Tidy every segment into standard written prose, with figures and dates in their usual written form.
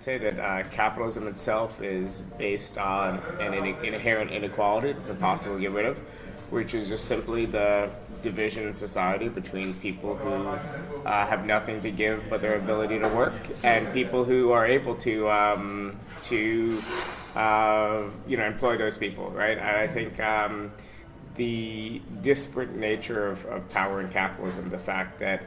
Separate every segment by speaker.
Speaker 1: say that capitalism itself is based on an inherent inequality that's impossible to get rid of, which is just simply the division in society between people who have nothing to give but their ability to work, and people who are able to employ those people, right? And I think the disparate nature of power in capitalism, the fact that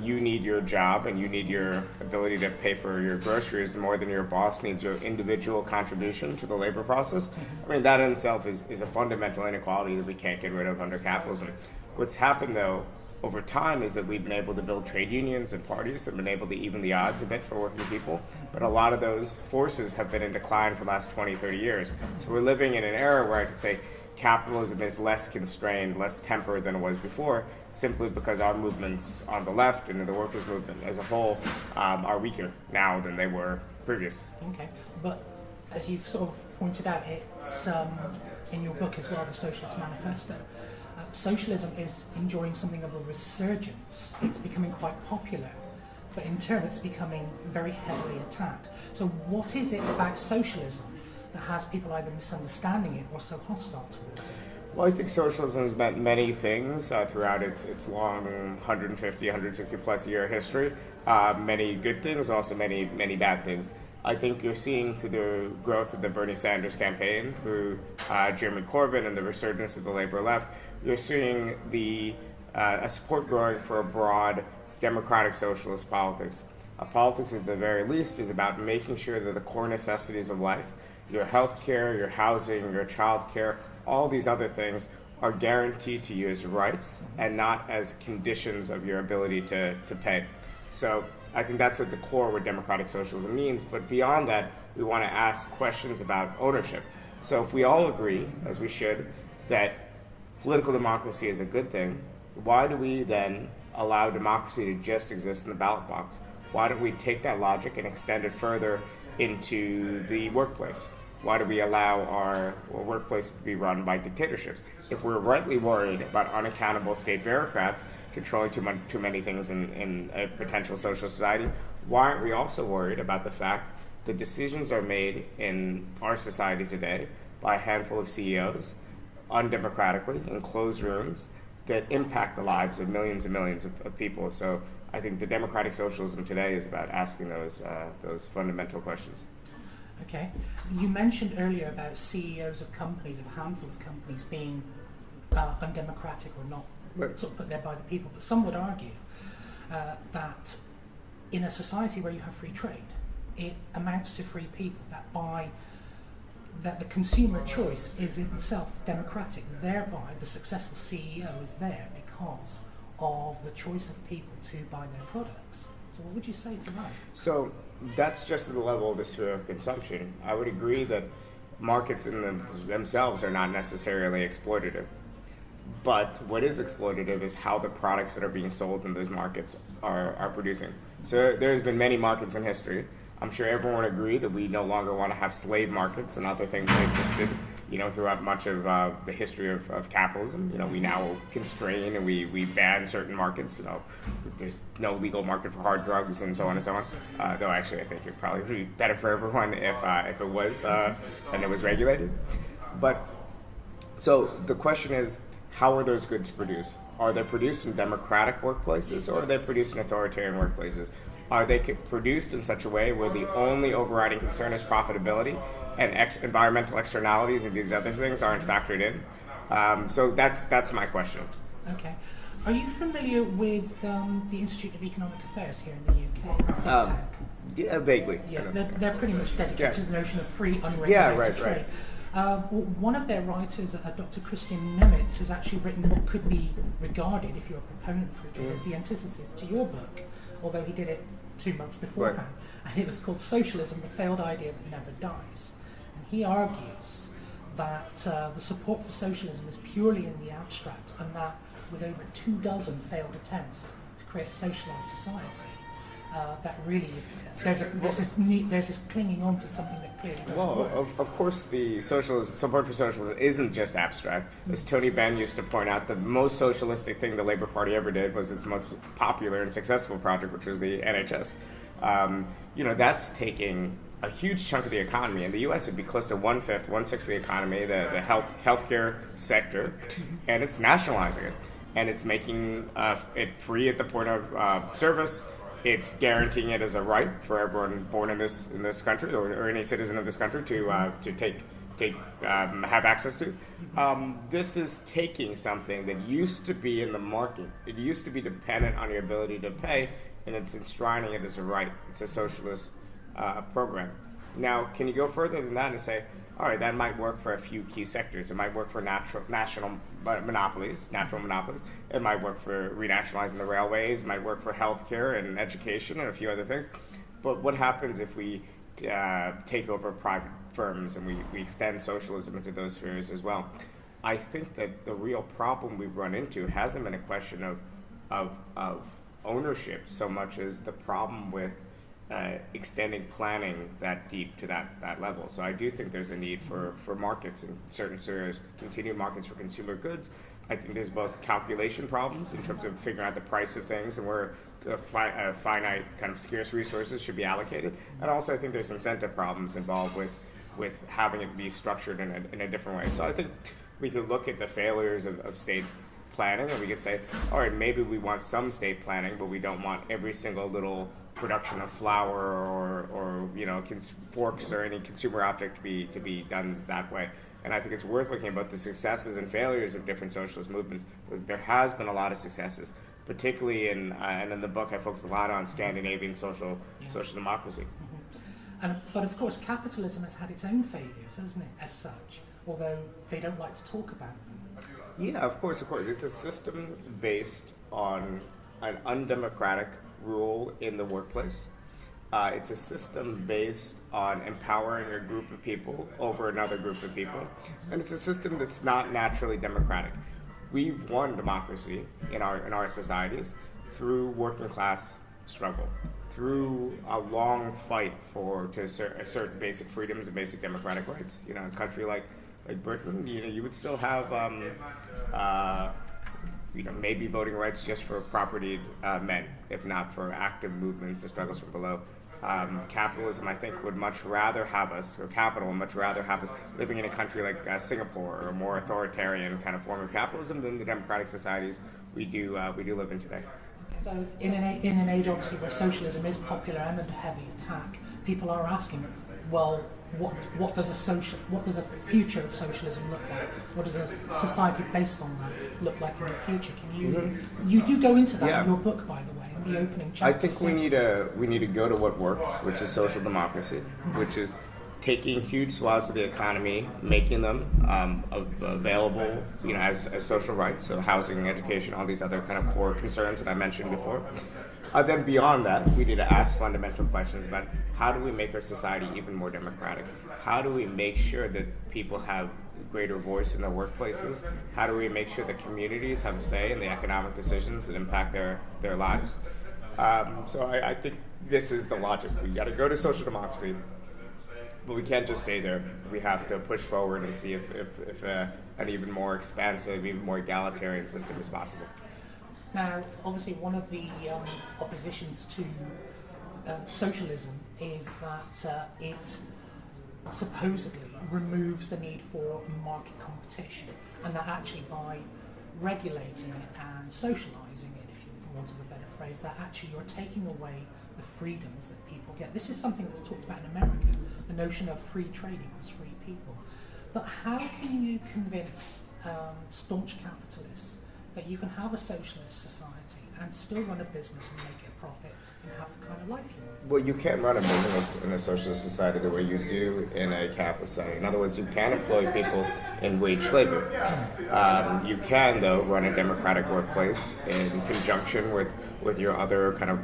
Speaker 1: you need your job and you need your ability to pay for your groceries more than your boss needs your individual contribution to the labor process. I mean, that in itself is a fundamental inequality that we can't get rid of under capitalism. What's happened, though, over time is that we've been able to build trade unions and parties and been able to even the odds a bit for working people. But a lot of those forces have been in decline for the last 20, 30 years. So we're living in an era where I could say capitalism is less constrained, less tempered than it was before, simply because our movements on the left and the workers' movement as a whole are weaker now than they were previous.
Speaker 2: Okay, but as you've sort of pointed out, it's in your book as well, the Socialist Manifesto. Socialism is enjoying something of a resurgence. It's becoming quite popular, but in turn it's becoming very heavily attacked. So what is it about socialism that has people either misunderstanding it or so hostile towards it?
Speaker 1: Well, I think socialism has meant many things throughout its long 150, 160 plus year history. Many good things, also many bad things. I think you're seeing through the growth of the Bernie Sanders campaign, through Jeremy Corbyn and the resurgence of the Labour left, you're seeing a support growing for a broad democratic socialist politics. Politics, at the very least, is about making sure that the core necessities of life, your health care, your housing, your child care, all these other things are guaranteed to you as rights and not as conditions of your ability to pay. So I think that's what the core of what democratic socialism means. But beyond that, we want to ask questions about ownership. So if we all agree, as we should, that political democracy is a good thing, why do we then allow democracy to just exist in the ballot box? Why don't we take that logic and extend it further into the workplace? Why do we allow our workplace to be run by dictatorships? If we're rightly worried about unaccountable state bureaucrats controlling too many things in a potential social society, why aren't we also worried about the fact that decisions are made in our society today by a handful of CEOs, undemocratically, in closed rooms, that impact the lives of millions and millions of people? So I think the democratic socialism today is about asking those fundamental questions.
Speaker 2: Okay. You mentioned earlier about CEOs of companies, of a handful of companies, being undemocratic or not sort of put there by the people. But some would argue that in a society where you have free trade, it amounts to free people, that the consumer choice is in itself democratic. Thereby, the successful CEO is there because of the choice of people to buy their products. So what would you say to that?
Speaker 1: So that's just at the level of the sphere of consumption. I would agree that markets in themselves are not necessarily exploitative. But what is exploitative is how the products that are being sold in those markets are producing. So there's been many markets in history. I'm sure everyone would agree that we no longer want to have slave markets and other things that existed, throughout much of the history of capitalism. We now constrain and we ban certain markets. There's no legal market for hard drugs and so on and so on. Though actually, I think it'd probably be better for everyone if it was and it was regulated. But so the question is, how are those goods produced? Are they produced in democratic workplaces or are they produced in authoritarian workplaces? Are they produced in such a way where the only overriding concern is profitability and environmental externalities and these other things aren't factored in? So that's my question.
Speaker 2: Okay. Are you familiar with the Institute of Economic Affairs here in the UK?
Speaker 1: Yeah, vaguely.
Speaker 2: Yeah, they're pretty much dedicated to the notion of free, unregulated trade.
Speaker 1: Right.
Speaker 2: One of their writers, Dr. Christian Nemitz, has actually written what could be regarded, if you're a proponent for it, as the antithesis to your book, although he did it 2 months beforehand. Right. And it was called Socialism, the Failed Idea That Never Dies. And he argues that the support for socialism is purely in the abstract, and that with over 24 failed attempts to create a socialised society, that really there's this clinging on to something that clearly doesn't work.
Speaker 1: Of course, the support for socialism isn't just abstract. As Tony Benn used to point out, the most socialistic thing the Labour Party ever did was its most popular and successful project, which was the NHS. That's taking a huge chunk of the economy. In the U.S., it'd be close to 1/5, 1/6 of the economy, the healthcare sector, and it's nationalizing it, and it's making it free at the point of service. It's guaranteeing it as a right for everyone born in this country or any citizen of this country to have access to. This is taking something that used to be in the market. It used to be dependent on your ability to pay, and it's enshrining it as a right. It's a socialist program. Now, can you go further than that and say, all right, that might work for a few key sectors. It might work for national monopolies. It might work for renationalizing the railways. It might work for healthcare and education and a few other things. But what happens if we take over private firms and we extend socialism into those spheres as well? I think that the real problem we've run into hasn't been a question of ownership so much as the problem with extending planning that deep to that level. So I do think there's a need for markets in certain spheres, continued markets for consumer goods. I think there's both calculation problems in terms of figuring out the price of things and where finite kind of scarce resources should be allocated. And also I think there's incentive problems involved with having it be structured in a different way. So I think we could look at the failures of state planning and we could say, all right, maybe we want some state planning, but we don't want every single little production of flour or forks or any consumer object to be done that way. And I think it's worth looking at both the successes and failures of different socialist movements. There has been a lot of successes, particularly and in the book I focus a lot on Scandinavian social democracy.
Speaker 2: But of course capitalism has had its own failures, hasn't it, as such, although they don't like to talk about them.
Speaker 1: Yeah, of course. It's a system based on an undemocratic rule in the workplace. It's a system based on empowering a group of people over another group of people. And it's a system that's not naturally democratic. We've won democracy in our societies through working class struggle, through a long fight to assert basic freedoms and basic democratic rights. In a country like Britain, you would still have maybe voting rights just for propertied men, if not for active movements and struggles from below. Capitalism, I think, would much rather have us, or capital would much rather have us living in a country like Singapore, or a more authoritarian kind of form of capitalism than the democratic societies we do live in today.
Speaker 2: So in an age, obviously, where socialism is popular and under heavy attack, people are asking, well, what does a future of socialism look like? What does a society based on that look like in the future? You do go into that in your book, by the way, in the opening chapter.
Speaker 1: I think we need to go to what works, which is social democracy, which is taking huge swaths of the economy, making them available, as social rights, so housing, education, all these other kind of core concerns that I mentioned before. Then beyond that, we need to ask fundamental questions about how do we make our society even more democratic? How do we make sure that people have greater voice in their workplaces? How do we make sure that communities have a say in the economic decisions that impact their lives? So I think this is the logic. We got to go to social democracy, but we can't just stay there. We have to push forward and see if an even more expansive, even more egalitarian system is possible.
Speaker 2: Now, obviously, one of the oppositions to socialism is that it supposedly removes the need for market competition, and that actually by regulating it and socialising it, for want of a better phrase, that actually you're taking away the freedoms that people get. This is something that's talked about in America, the notion of free trade equals free people. But how can you convince staunch capitalists that you can have a socialist society and still run a business and make a profit and have the kind of life you want?
Speaker 1: Well, you can't run a business in a socialist society the way you do in a capitalist society. In other words, you can employ people in wage labor. You can, though, run a democratic workplace in conjunction with your other kind of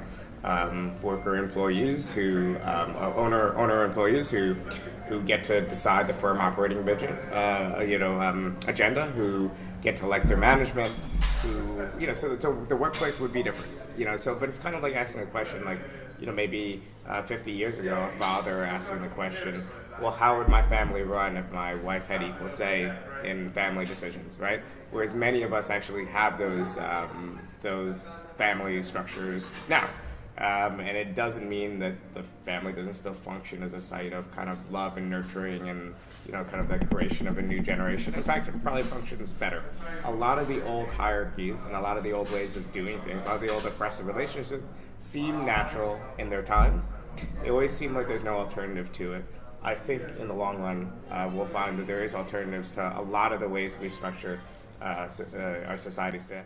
Speaker 1: worker employees owner employees who get to decide the firm operating budget, agenda, who get to elect their management, so the workplace would be different, but it's kind of like asking the question, maybe 50 years ago, a father asking the question, well, how would my family run if my wife had equal say in family decisions, right? Whereas many of us actually have those family structures now. And it doesn't mean that the family doesn't still function as a site of kind of love and nurturing and, kind of the creation of a new generation. In fact, it probably functions better. A lot of the old hierarchies and a lot of the old ways of doing things, a lot of the old oppressive relationships seem natural in their time. It always seemed like there's no alternative to it. I think in the long run, we'll find that there is alternatives to a lot of the ways we structure our societies today.